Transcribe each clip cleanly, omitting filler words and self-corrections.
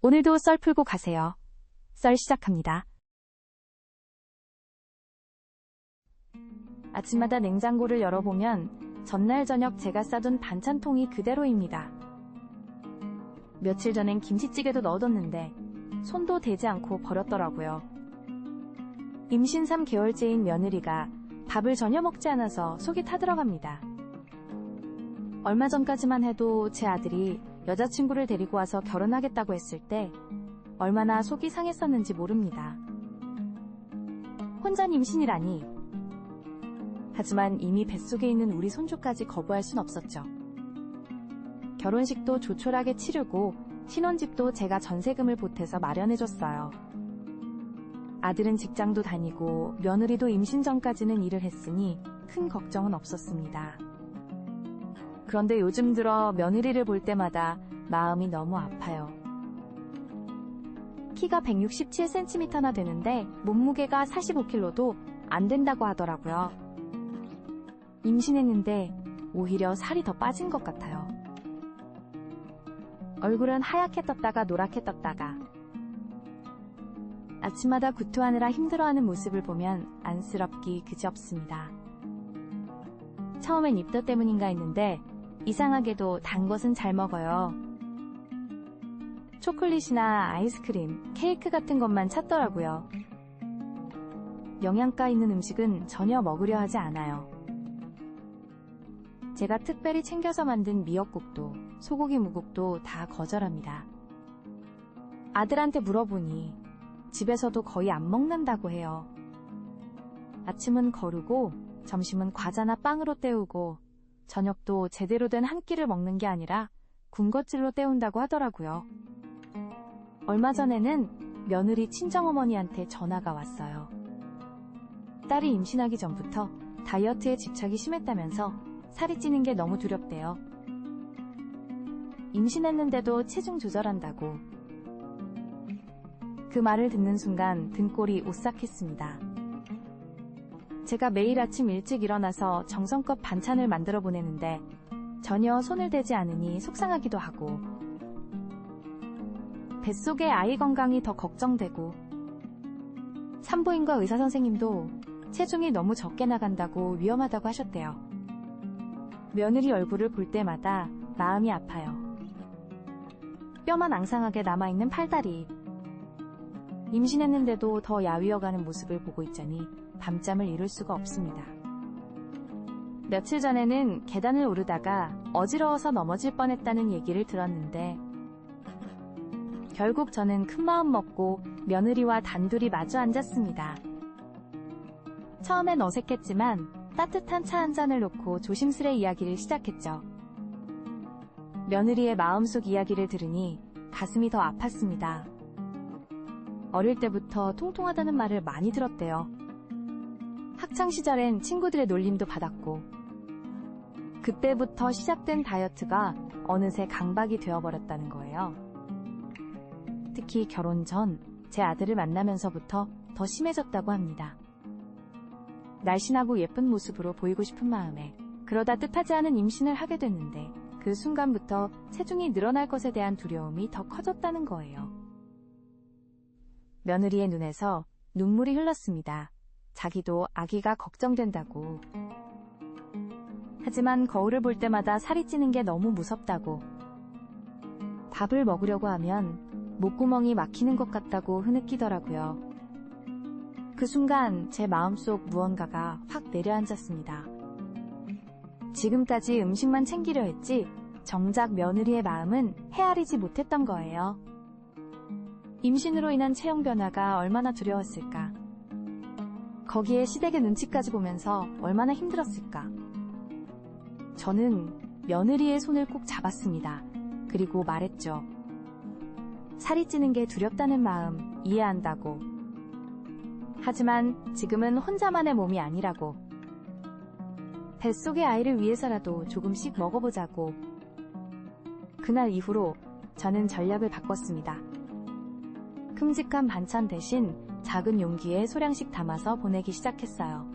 오늘도 썰 풀고 가세요. 썰 시작합니다. 아침마다 냉장고를 열어보면 전날 저녁 제가 싸둔 반찬통이 그대로입니다. 며칠 전엔 김치찌개도 넣어뒀는데 손도 대지 않고 버렸더라고요. 임신 3개월째인 며느리가 밥을 전혀 먹지 않아서 속이 타들어갑니다. 얼마 전까지만 해도 제 아들이 여자친구를 데리고 와서 결혼하겠다고 했을 때 얼마나 속이 상했었는지 모릅니다. 혼자 임신이라니. 하지만 이미 뱃속에 있는 우리 손주까지 거부할 순 없었죠. 결혼식도 조촐하게 치르고 신혼집도 제가 전세금을 보태서 마련해줬어요. 아들은 직장도 다니고 며느리도 임신 전까지는 일을 했으니 큰 걱정은 없었습니다. 그런데 요즘 들어 며느리를 볼 때마다 마음이 너무 아파요. 키가 167cm나 되는데 몸무게가 45kg도 안 된다고 하더라고요. 임신했는데 오히려 살이 더 빠진 것 같아요. 얼굴은 하얗게 떴다가 노랗게 떴다가. 아침마다 구토하느라 힘들어하는 모습을 보면 안쓰럽기 그지없습니다. 처음엔 입덧 때문인가 했는데 이상하게도 단 것은 잘 먹어요. 초콜릿이나 아이스크림, 케이크 같은 것만 찾더라고요. 영양가 있는 음식은 전혀 먹으려 하지 않아요. 제가 특별히 챙겨서 만든 미역국도 소고기 무국도 다 거절합니다. 아들한테 물어보니 집에서도 거의 안 먹는다고 해요. 아침은 거르고 점심은 과자나 빵으로 때우고 저녁도 제대로 된 한 끼를 먹는 게 아니라 군것질로 때운다고 하더라고요. 얼마 전에는 며느리 친정어머니한테 전화가 왔어요. 딸이 임신하기 전부터 다이어트에 집착이 심했다면서 살이 찌는 게 너무 두렵대요. 임신했는데도 체중 조절한다고. 그 말을 듣는 순간 등골이 오싹했습니다. 제가 매일 아침 일찍 일어나서 정성껏 반찬을 만들어 보내는데 전혀 손을 대지 않으니 속상하기도 하고 뱃속의 아이 건강이 더 걱정되고 산부인과 의사선생님도 체중이 너무 적게 나간다고 위험하다고 하셨대요. 며느리 얼굴을 볼 때마다 마음이 아파요. 뼈만 앙상하게 남아있는 팔다리. 임신했는데도 더 야위어가는 모습을 보고 있자니 밤잠을 이룰 수가 없습니다. 며칠 전에는 계단을 오르다가 어지러워서 넘어질 뻔했다는 얘기를 들었는데 결국 저는 큰마음 먹고 며느리와 단둘이 마주 앉았습니다. 처음엔 어색했지만 따뜻한 차 한 잔을 놓고 조심스레 이야기를 시작했죠. 며느리의 마음속 이야기를 들으니 가슴이 더 아팠습니다. 어릴 때부터 통통하다는 말을 많이 들었대요. 학창시절엔 친구들의 놀림도 받았고 그때부터 시작된 다이어트가 어느새 강박이 되어버렸다는 거예요. 특히 결혼 전 제 아들을 만나면서부터 더 심해졌다고 합니다. 날씬하고 예쁜 모습으로 보이고 싶은 마음에 그러다 뜻하지 않은 임신을 하게 됐는데 그 순간부터 체중이 늘어날 것에 대한 두려움이 더 커졌다는 거예요. 며느리의 눈에서 눈물이 흘렀습니다. 자기도 아기가 걱정된다고. 하지만 거울을 볼 때마다 살이 찌는 게 너무 무섭다고. 밥을 먹으려고 하면 목구멍이 막히는 것 같다고 흐느끼더라고요. 그 순간 제 마음속 무언가가 확 내려앉았습니다. 지금까지 음식만 챙기려 했지 정작 며느리의 마음은 헤아리지 못했던 거예요. 임신으로 인한 체형 변화가 얼마나 두려웠을까. 거기에 시댁의 눈치까지 보면서 얼마나 힘들었을까. 저는 며느리의 손을 꼭 잡았습니다. 그리고 말했죠. 살이 찌는 게 두렵다는 마음 이해한다고. 하지만 지금은 혼자만의 몸이 아니라고. 뱃속의 아이를 위해서라도 조금씩 먹어보자고. 그날 이후로 저는 전략을 바꿨습니다. 큼직한 반찬 대신 작은 용기에 소량씩 담아서 보내기 시작했어요.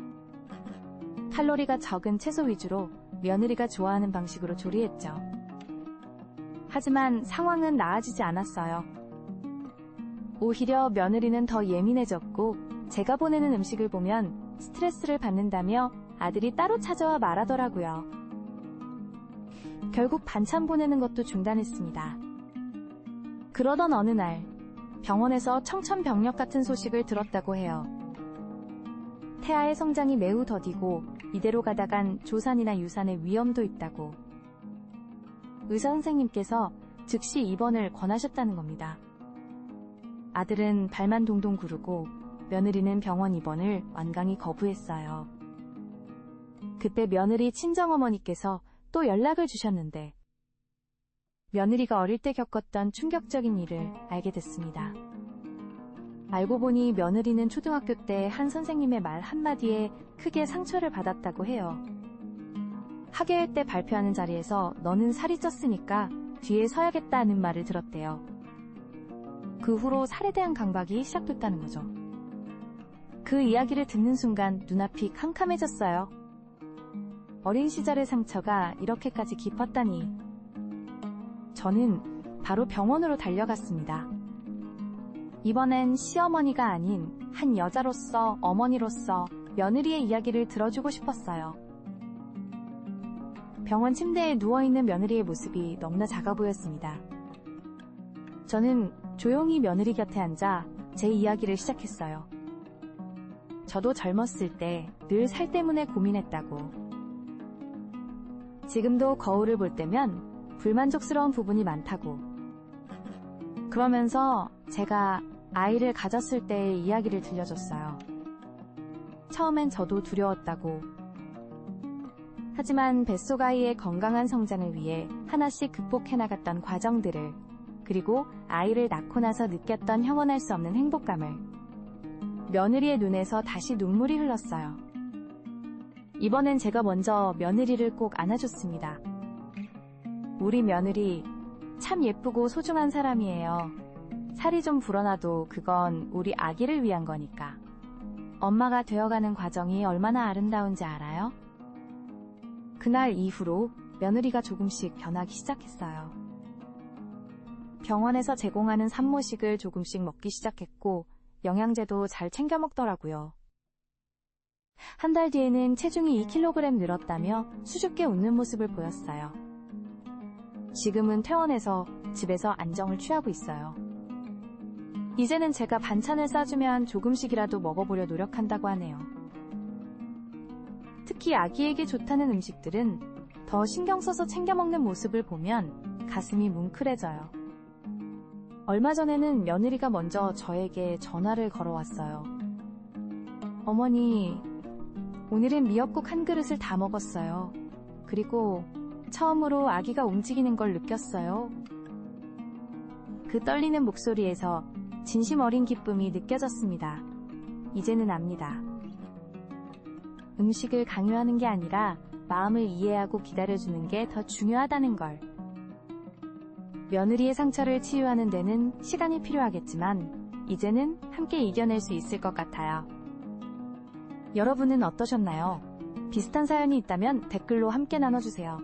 칼로리가 적은 채소 위주로 며느리가 좋아하는 방식으로 조리했죠. 하지만 상황은 나아지지 않았어요. 오히려 며느리는 더 예민해졌고 제가 보내는 음식을 보면 스트레스를 받는다며 아들이 따로 찾아와 말하더라고요. 결국 반찬 보내는 것도 중단했습니다. 그러던 어느 날 병원에서 청천벽력 같은 소식을 들었다고 해요. 태아의 성장이 매우 더디고 이대로 가다간 조산이나 유산의 위험도 있다고. 의사 선생님께서 즉시 입원을 권하셨다는 겁니다. 아들은 발만 동동 구르고 며느리는 병원 입원을 완강히 거부했어요. 그때 며느리 친정어머니께서 또 연락을 주셨는데 며느리가 어릴 때 겪었던 충격적인 일을 알게 됐습니다. 알고 보니 며느리는 초등학교 때 한 선생님의 말 한마디에 크게 상처를 받았다고 해요. 학예회 때 발표하는 자리에서 너는 살이 쪘으니까 뒤에 서야겠다는 말을 들었대요. 그 후로 살에 대한 강박이 시작됐다는 거죠. 그 이야기를 듣는 순간 눈앞이 캄캄해졌어요. 어린 시절의 상처가 이렇게까지 깊었다니. 저는 바로 병원으로 달려갔습니다. 이번엔 시어머니가 아닌 한 여자로서, 어머니로서 며느리의 이야기를 들어주고 싶었어요. 병원 침대에 누워있는 며느리의 모습이 너무나 작아 보였습니다. 저는 조용히 며느리 곁에 앉아 제 이야기를 시작했어요. 저도 젊었을 때 늘 살 때문에 고민했다고. 지금도 거울을 볼 때면 불만족스러운 부분이 많다고. 그러면서 제가 아이를 가졌을 때의 이야기를 들려줬어요. 처음엔 저도 두려웠다고. 하지만 뱃속 아이의 건강한 성장을 위해 하나씩 극복해 나갔던 과정들을, 그리고 아이를 낳고 나서 느꼈던 형언할 수 없는 행복감을 며느리의 눈에서 다시 눈물이 흘렀어요. 이번엔 제가 먼저 며느리를 꼭 안아줬습니다. 우리 며느리 참 예쁘고 소중한 사람이에요. 살이 좀 불어나도 그건 우리 아기를 위한 거니까. 엄마가 되어가는 과정이 얼마나 아름다운지 알아요? 그날 이후로 며느리가 조금씩 변하기 시작했어요. 병원에서 제공하는 산모식을 조금씩 먹기 시작했고 영양제도 잘 챙겨 먹더라고요. 한 달 뒤에는 체중이 2kg 늘었다며 수줍게 웃는 모습을 보였어요. 지금은 퇴원해서 집에서 안정을 취하고 있어요. 이제는 제가 반찬을 싸주면 조금씩이라도 먹어보려 노력한다고 하네요. 특히 아기에게 좋다는 음식들은 더 신경 써서 챙겨 먹는 모습을 보면 가슴이 뭉클해져요. 얼마 전에는 며느리가 먼저 저에게 전화를 걸어왔어요. 어머니, 오늘은 미역국 한 그릇을 다 먹었어요. 그리고 처음으로 아기가 움직이는 걸 느꼈어요. 그 떨리는 목소리에서 진심 어린 기쁨이 느껴졌습니다. 이제는 압니다. 음식을 강요하는 게 아니라 마음을 이해하고 기다려주는 게 더 중요하다는 걸. 며느리의 상처를 치유하는 데는 시간이 필요하겠지만 이제는 함께 이겨낼 수 있을 것 같아요. 여러분은 어떠셨나요? 비슷한 사연이 있다면 댓글로 함께 나눠주세요.